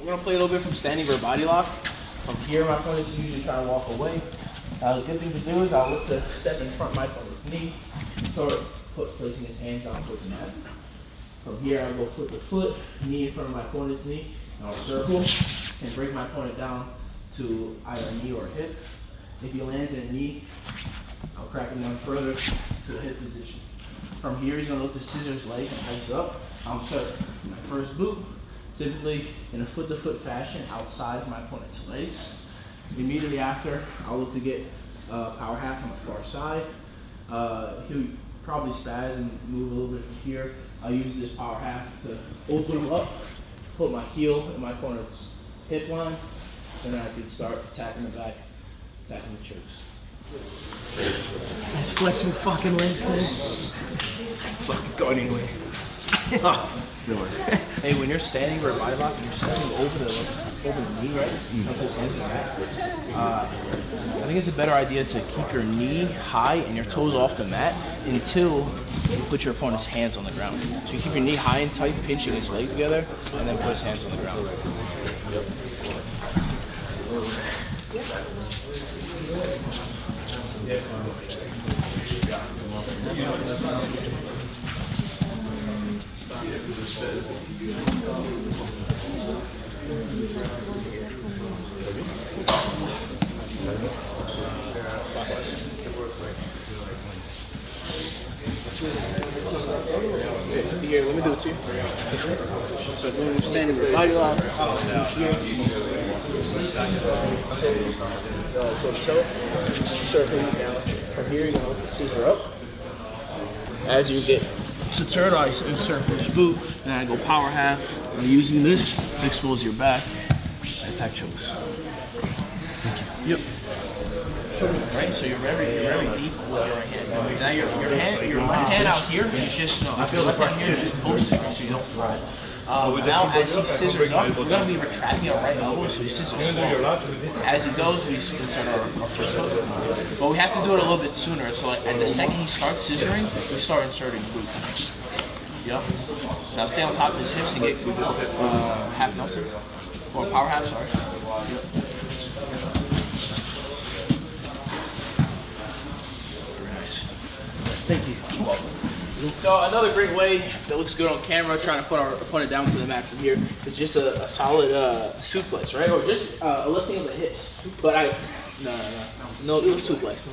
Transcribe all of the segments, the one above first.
gonna play a little bit from standing for a body lock. From here, my opponents usually try to walk away. The good thing to do is I'll look to step in front of my opponent's knee, sort of placing his hands on towards the mat. From here, I'll go foot to foot, knee in front of my opponent's knee, and I'll circle and break my opponent down to either a knee or a hip. If he lands in a knee, I'll crack him down further to the hip position. From here, he's gonna look to scissor his leg and ice up. I'll insert my first boot, typically in a foot-to-foot fashion outside my opponent's legs. Immediately after, I'll look to get power half on the far side. He'll probably spaz and move a little bit from here. I'll use this power half to open him up, put my heel in my opponent's hip line, and then I can start attacking the back, attacking the chokes. Let's flex some fucking legs, man. Fucking go anyway. Oh, no worries. Hey, when you're standing for a body lock and you're stepping over the knee, right? Put those hands in the back. I think it's a better idea to keep your knee high and your toes off the mat until you put your opponent's hands on the ground. So you keep your knee high and tight, pinching his leg together, and then put his hands on the ground. Yep. Here, let me do it too. So we're standing with body lock. Here. Circling down. From here, you're going to look the scissor up. As you get to turn, I insert first boot, and I go power half. I'm using this to expose your back and attack chokes. Yep. Right, so you're very deep with your right hand. Now your left hand out here is just I feel left hand here is just posted, so you don't throw. Now as he scissors up, we're gonna be retracting our right elbow, so he scissors slow. As he goes, we insert our first hook. But we have to do it a little bit sooner. So at the second he starts scissoring, we start inserting boot. Yep. Now stay on top of his hips and get half Nelson or power half. Sorry. Yep. Thank you. So another great way that looks good on camera, trying to put our opponent down to the mat from here, is just a solid suplex, right? Or just a lifting of the hips. But no suplex.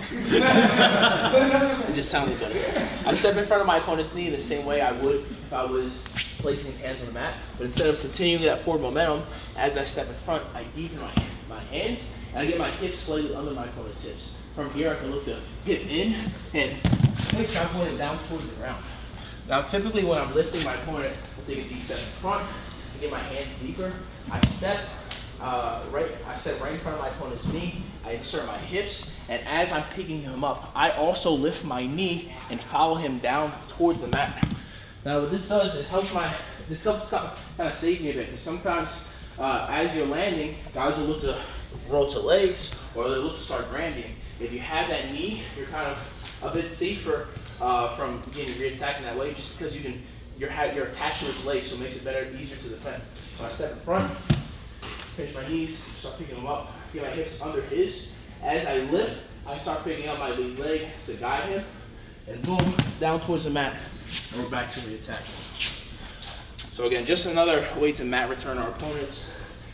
It just sounded better. I step in front of my opponent's knee the same way I would if I was placing his hands on the mat. But instead of continuing that forward momentum, as I step in front, I deepen my hands and I get my hips slightly under my opponent's hips. From here, I can look to hip in and place my opponent down towards the ground. Now, typically when I'm lifting my opponent, I'll take a deep step in front and get my hands deeper. I step right in front of my opponent's knee. I insert my hips, and as I'm picking him up, I also lift my knee and follow him down towards the mat. Now, what this does is helps kind of save me a bit, because sometimes as you're landing, guys will look to roll to legs or they look to start granding. If you have that knee, you're kind of a bit safer from getting re-attacking that way, just because you're attached to its legs, so it makes it better, easier to defend. So I step in front, pinch my knees, start picking them up, get my hips under his. As I lift, I start picking up my lead leg to guide him, and boom, down towards the mat, and we're back to re-attack. So again, just another way to mat return our opponents.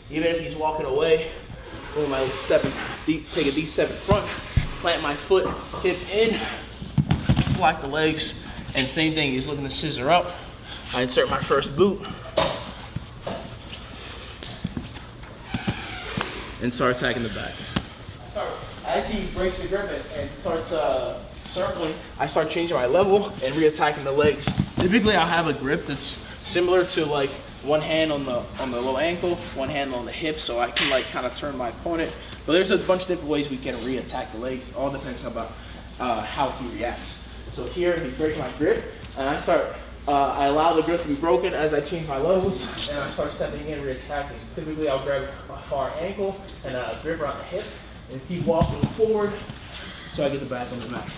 Even if he's walking away, boom, I take a deep step in front, plant my foot, hip in, block the legs, and same thing, he's looking to scissor up. I insert my first boot, and start attacking the back. As he breaks the grip and starts circling, I start changing my level and re-attacking the legs. Typically, I'll have a grip that's similar to like one hand on the low ankle, one hand on the hip, so I can like kind of turn my opponent. But there's a bunch of different ways we can re-attack the legs. All depends about how he reacts. So here, he breaks my grip, and I allow the grip to be broken as I change my levels, and I start stepping in, re-attacking. Typically, I'll grab a far ankle and grip around the hip, and keep walking forward until I get the back on the mat.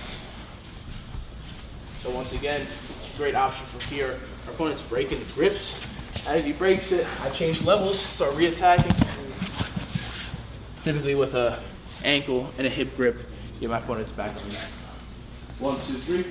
So once again, great option from here. Our opponent's breaking the grips. As he breaks it, I change levels, start re-attacking. Typically with a ankle and a hip grip, get my opponent's back on that. 1, 2, 3.